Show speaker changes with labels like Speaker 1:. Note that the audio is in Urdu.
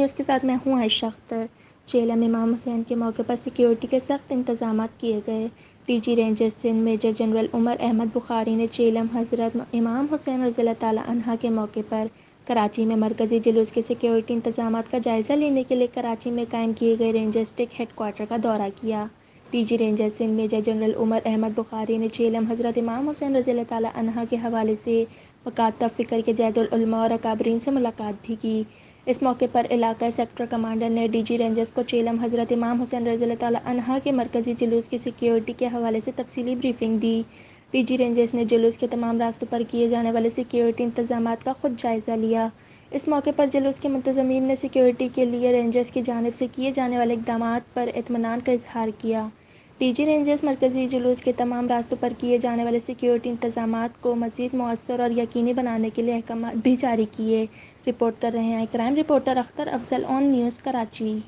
Speaker 1: نیوز کے ساتھ میں ہوں عائشہ اختر۔ چیلم امام حسین کے موقع پر سیکیورٹی کے سخت انتظامات کیے گئے۔ D G Rangers Sindh major general Umar Ahmed Bukhari نے چیلم حضرت امام حسین رضی اللہ تعالیٰ عنہ کے موقع پر کراچی میں مرکزی جلوس کے سیکیورٹی انتظامات کا جائزہ لینے کے لیے کراچی میں قائم کیے گئے رینجرز ہیڈ کوارٹر کا دورہ کیا۔ D G Rangers Sindh major general Umar Ahmed Bukhari نے چیلم حضرت امام حسین رضی اللہ تعالیٰ عنہ کے حوالے سے مکاتب فکر کے جید العلماء اور اکابرین سے ملاقات بھی کی۔ اس موقع پر علاقائی سیکٹر کمانڈر نے ڈی جی رینجرز کو چیلم حضرت امام حسین رضی اللہ تعالیٰ عنہ کے مرکزی جلوس کی سیکیورٹی کے حوالے سے تفصیلی بریفنگ دی۔ ڈی جی رینجرز نے جلوس کے تمام راستوں پر کیے جانے والے سیکیورٹی انتظامات کا خود جائزہ لیا۔ اس موقع پر جلوس کے منتظمین نے سیکیورٹی کے لیے رینجرز کی جانب سے کیے جانے والے اقدامات پر اطمینان کا اظہار کیا۔ ڈی جی رینجرز مرکزی جلوس کے تمام راستوں پر کیے جانے والے سیکیورٹی انتظامات کو مزید مؤثر اور یقینی بنانے کے لیے احکامات بھی جاری کیے۔ رپورٹ کر رہے ہیں کرائم رپورٹر اختر افضل، اون نیوز، کراچی۔